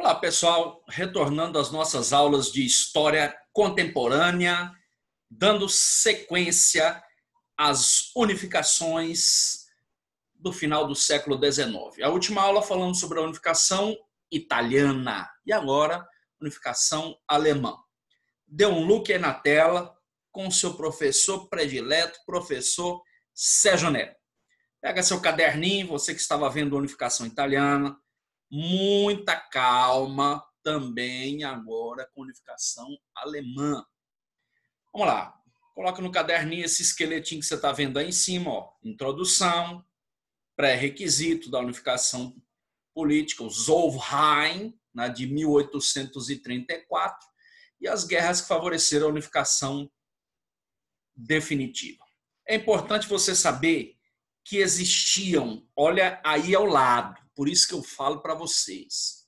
Olá, pessoal, retornando às nossas aulas de história contemporânea, dando sequência às unificações do final do século XIX. A última aula falando sobre a unificação italiana e agora unificação alemã. Dê um look aí na tela com o seu professor predileto, professor Sérgio Neto. Pega seu caderninho, você que estava vendo a unificação italiana, muita calma também agora com a unificação alemã. Vamos lá, coloca no caderninho esse esqueletinho que você está vendo aí em cima, ó. Introdução, pré-requisito da unificação política, o Zollverein, né, de 1834, e as guerras que favoreceram a unificação definitiva. É importante você saber que existiam, olha aí ao lado, por isso que eu falo para vocês,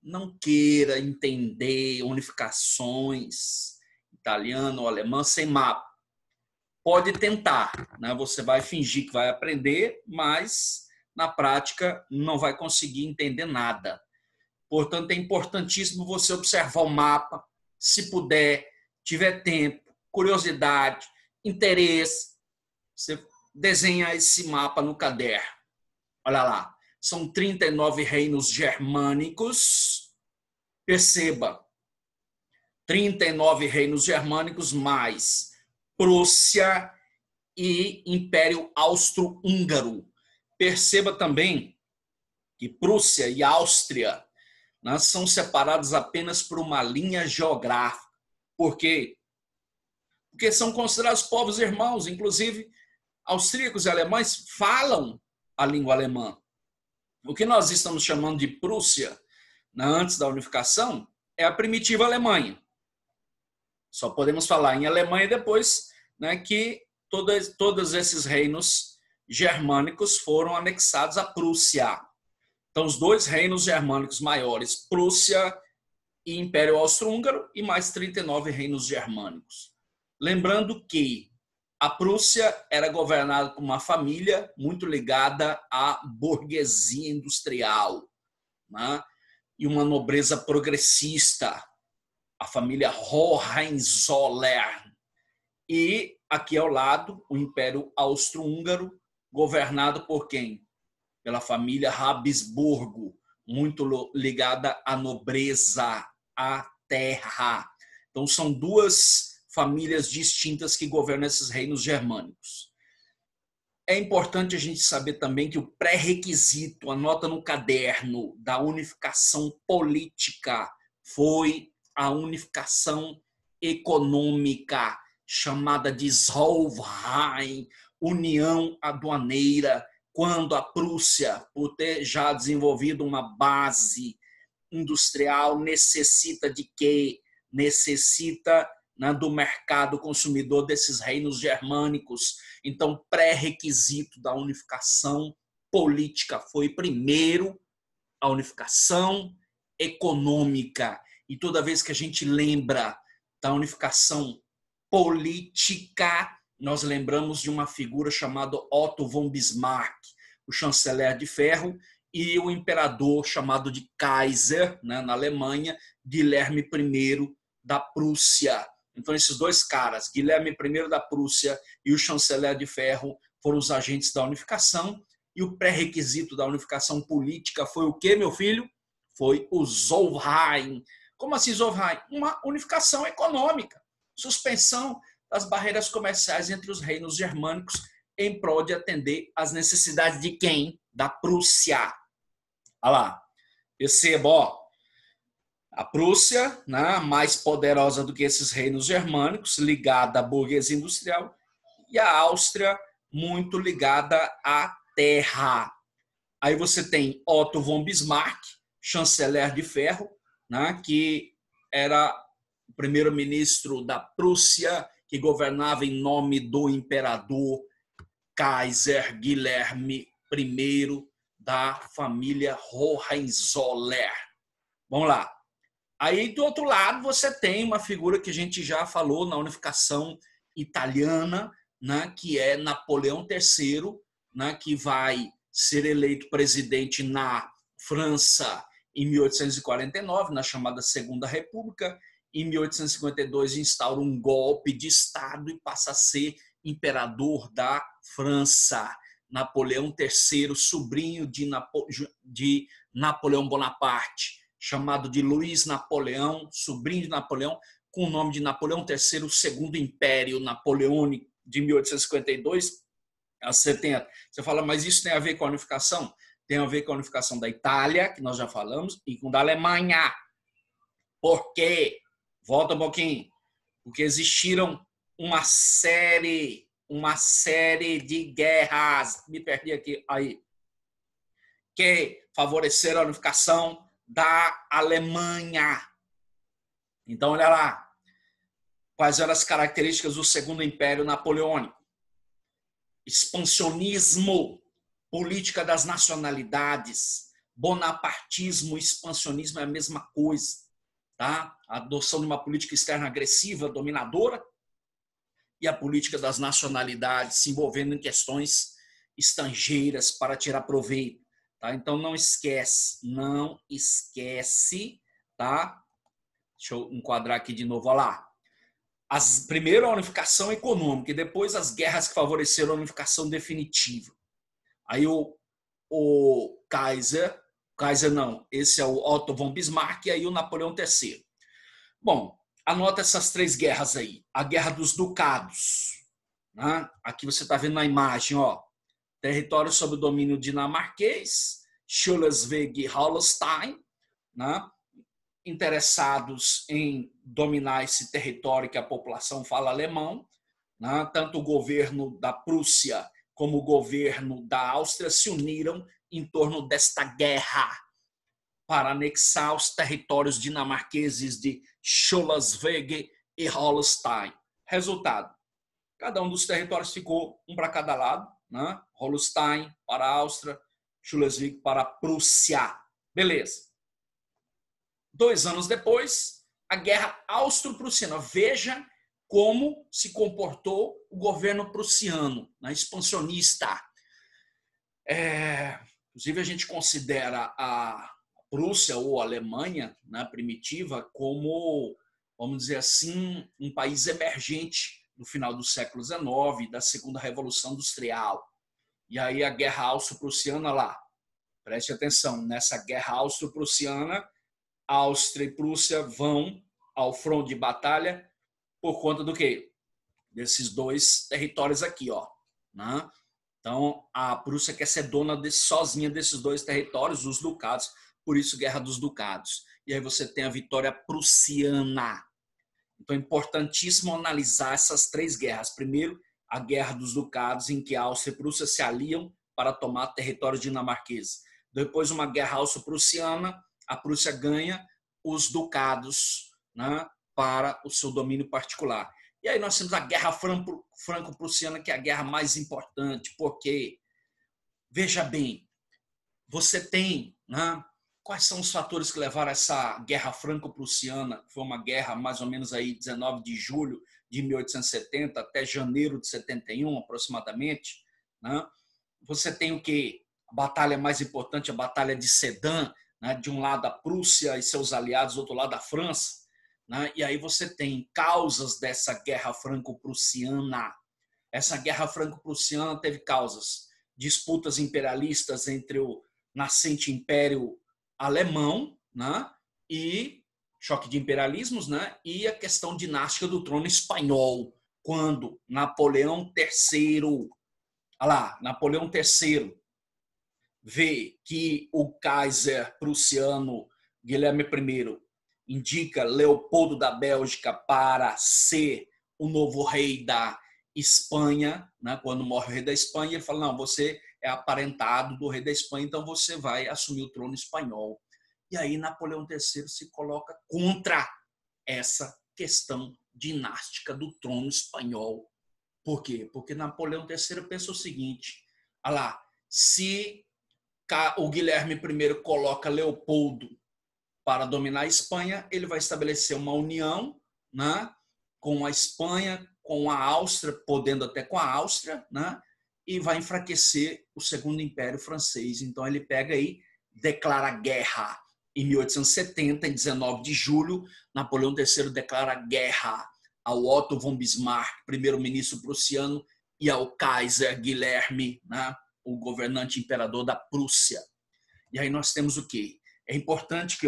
não queira entender unificações italiano ou alemã sem mapa. Pode tentar, né? Você vai fingir que vai aprender, mas na prática não vai conseguir entender nada. Portanto, é importantíssimo você observar o mapa, se puder, tiver tempo, curiosidade, interesse, você desenha esse mapa no caderno. Olha lá, são 39 reinos germânicos. Perceba, 39 reinos germânicos mais Prússia e Império Austro-Húngaro. Perceba também que Prússia e Áustria, né, são separados apenas por uma linha geográfica. Por quê? Porque são considerados povos irmãos, inclusive austríacos e alemães falam a língua alemã. O que nós estamos chamando de Prússia, né, antes da unificação, é a primitiva Alemanha. Só podemos falar em Alemanha depois, né, que todos esses reinos germânicos foram anexados à Prússia. Então, os dois reinos germânicos maiores, Prússia e Império Austro-Húngaro, e mais 39 reinos germânicos. Lembrando que a Prússia era governada por uma família muito ligada à burguesia industrial, né? E uma nobreza progressista, a família Hohenzollern. E aqui ao lado, o Império Austro-Húngaro, governado por quem? Pela família Habsburgo, muito ligada à nobreza, à terra. Então, são duas famílias distintas que governam esses reinos germânicos. É importante a gente saber também que o pré-requisito, anota no caderno, da unificação política foi a unificação econômica, chamada de Zollverein, União Aduaneira, quando a Prússia, por ter já desenvolvido uma base industrial, necessita de quê? Necessita, né, do mercado consumidor desses reinos germânicos. Então, pré-requisito da unificação política foi, primeiro, a unificação econômica. E toda vez que a gente lembra da unificação política, nós lembramos de uma figura chamada Otto von Bismarck, o chanceler de ferro, e o imperador chamado de Kaiser, né, na Alemanha, Guilherme I da Prússia. Então, esses dois caras, Guilherme I da Prússia e o chanceler de ferro, foram os agentes da unificação. E o pré-requisito da unificação política foi o quê, meu filho? Foi o Zollverein. Como assim Zollverein? Uma unificação econômica, suspensão das barreiras comerciais entre os reinos germânicos em prol de atender às necessidades de quem? Da Prússia. Olha lá, perceba, ó. A Prússia, né, mais poderosa do que esses reinos germânicos, ligada à burguesia industrial, e a Áustria, muito ligada à terra. Aí você tem Otto von Bismarck, chanceler de ferro, né, que era o primeiro-ministro da Prússia, que governava em nome do imperador Kaiser Guilherme I da família Hohenzollern. Vamos lá. Aí, do outro lado, você tem uma figura que a gente já falou na unificação italiana, né, que é Napoleão III, né, que vai ser eleito presidente na França em 1849, na chamada Segunda República. Em 1852, instaura um golpe de Estado e passa a ser imperador da França. Napoleão III, sobrinho de Napoleão Bonaparte, chamado de Luiz Napoleão, sobrinho de Napoleão, com o nome de Napoleão III, o Segundo Império Napoleônico, de 1852 a 70. Você fala, mas isso tem a ver com a unificação? Tem a ver com a unificação da Itália, que nós já falamos, e com da Alemanha. Por quê? Volta um pouquinho. Porque existiram uma série de guerras, me perdi aqui, aí, que favoreceram a unificação da Alemanha. Então, olha lá, quais eram as características do Segundo Império Napoleônico? Expansionismo, política das nacionalidades, bonapartismo, expansionismo é a mesma coisa, tá? A adoção de uma política externa agressiva, dominadora, e a política das nacionalidades se envolvendo em questões estrangeiras para tirar proveito, tá? Então não esquece, tá? Deixa eu enquadrar aqui de novo, olha lá. Primeiro a unificação econômica e depois as guerras que favoreceram a unificação definitiva. Aí o Kaiser não, esse é o Otto von Bismarck e aí o Napoleão III. Bom, anota essas três guerras aí. A Guerra dos Ducados. Né? Aqui você está vendo na imagem, ó, território sob o domínio dinamarquês, Schleswig-Holstein, né? Interessados em dominar esse território que a população fala alemão, né? Tanto o governo da Prússia como o governo da Áustria se uniram em torno desta guerra para anexar os territórios dinamarqueses de Schleswig e Holstein. Resultado, cada um dos territórios ficou um para cada lado, né? Holstein para a Áustria, Schleswig para a Prússia. Beleza. 2 anos depois, a Guerra Austro-Prussiana. Veja como se comportou o governo prussiano, né? Expansionista. Inclusive, a gente considera a Prússia ou a Alemanha, né, primitiva, como, vamos dizer assim, um país emergente no final do século XIX, da segunda Revolução Industrial. E aí a Guerra Austro-Prussiana lá. Preste atenção, nessa Guerra Austro-Prussiana, Áustria e Prússia vão ao front de batalha por conta do quê? Desses dois territórios aqui, ó, né? Então, a Prússia quer ser dona sozinha desses dois territórios, os ducados, por isso Guerra dos Ducados. E aí você tem a vitória prussiana. Então, é importantíssimo analisar essas três guerras. Primeiro, a Guerra dos Ducados, em que a Áustria e a Prússia se aliam para tomar territórios dinamarqueses. Depois, uma Guerra Austro-Prussiana, a Prússia ganha os ducados, né, para o seu domínio particular. E aí nós temos a Guerra Franco-Prussiana, que é a guerra mais importante, porque, veja bem, você tem, né, quais são os fatores que levaram a essa Guerra Franco-Prussiana, que foi uma guerra mais ou menos aí 19 de julho de 1870 até janeiro de 71, aproximadamente, né? Você tem o quê? A batalha mais importante, a Batalha de Sedan, né? De um lado a Prússia e seus aliados, do outro lado a França, né? E aí você tem causas dessa Guerra Franco-Prussiana. Essa Guerra Franco-Prussiana teve causas, disputas imperialistas entre o nascente Império Alemão, né? E choque de imperialismos, né? E a questão dinástica do trono espanhol, quando Napoleão III, olha lá, Napoleão III vê que o Kaiser prussiano Guilherme I indica Leopoldo da Bélgica para ser o novo rei da Espanha, né? Quando morre o rei da Espanha, ele fala, não, você é aparentado do rei da Espanha, então você vai assumir o trono espanhol. E aí Napoleão III se coloca contra essa questão dinástica do trono espanhol. Por quê? Porque Napoleão III pensa o seguinte, olha lá, se o Guilherme I coloca Leopoldo para dominar a Espanha, ele vai estabelecer uma união, né, com a Espanha, com a Áustria, podendo até com a Áustria, né, e vai enfraquecer o Segundo Império Francês. Então ele pega aí, declara guerra. Em 1870, em 19 de julho, Napoleão III declara guerra ao Otto von Bismarck, primeiro-ministro prussiano, e ao Kaiser Guilherme, né, o governante imperador da Prússia. E aí nós temos o quê? É importante que,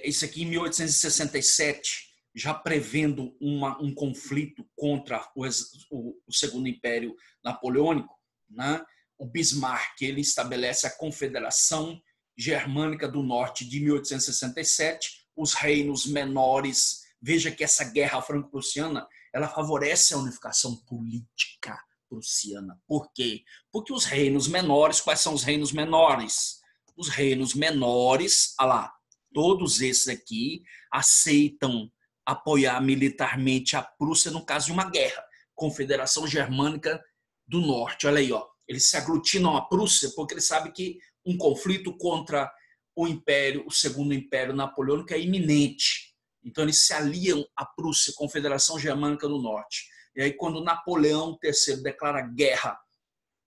isso aqui em 1867, já prevendo um conflito contra o Segundo Império Napoleônico, né, o Bismarck ele estabelece a Confederação Germânica do Norte de 1867, os reinos menores. Veja que essa guerra franco-prussiana ela favorece a unificação política prussiana. Por quê? Porque os reinos menores, quais são os reinos menores? Os reinos menores, olha lá, todos esses aqui aceitam apoiar militarmente a Prússia no caso de uma guerra. Confederação Germânica do Norte, olha aí, eles se aglutinam à Prússia porque eles sabem que um conflito contra o Império, o Segundo Império Napoleônico é iminente. Então eles se aliam à Prússia, Confederação Germânica do Norte. E aí quando Napoleão III declara guerra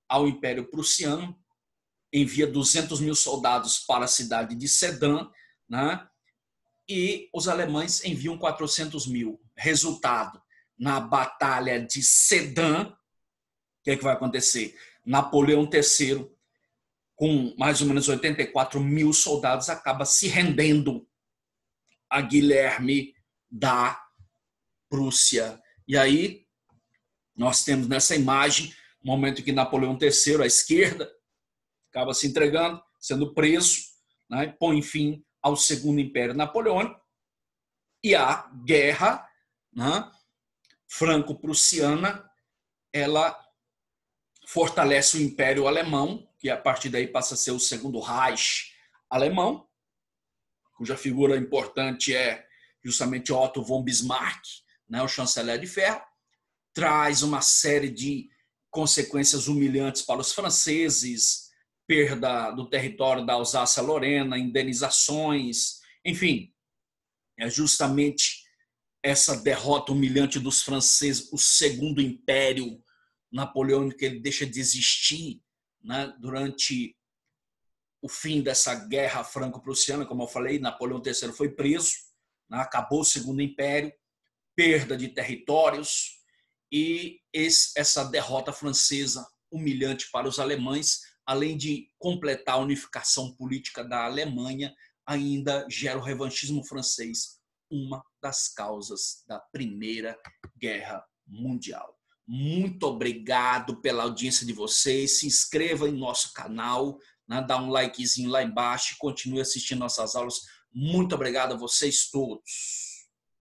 ao Império Prussiano, envia 200 mil soldados para a cidade de Sedan, né? E os alemães enviam 400 mil. Resultado, na Batalha de Sedan, o que vai acontecer? Napoleão III, com mais ou menos 84 mil soldados, acaba se rendendo a Guilherme da Prússia. E aí nós temos nessa imagem o momento em que Napoleão III, à esquerda, acaba se entregando, sendo preso, né, põe fim ao Segundo Império Napoleônico, e a guerra, né, franco-prussiana, ela fortalece o Império Alemão, que a partir daí passa a ser o Segundo Reich alemão, cuja figura importante é justamente Otto von Bismarck, né, o chanceler de ferro, traz uma série de consequências humilhantes para os franceses, perda do território da Alsácia-Lorena, indenizações, enfim, é justamente essa derrota humilhante dos franceses, o Segundo Império Napoleônico, ele deixa de existir, né, durante o fim dessa guerra franco-prussiana. Como eu falei, Napoleão III foi preso, né, acabou o Segundo Império, perda de territórios e essa derrota francesa humilhante para os alemães, além de completar a unificação política da Alemanha, ainda gera o revanchismo francês, uma das causas da Primeira Guerra Mundial. Muito obrigado pela audiência de vocês. Se inscreva em nosso canal, né, dá um likezinho lá embaixo e continue assistindo nossas aulas. Muito obrigado a vocês todos.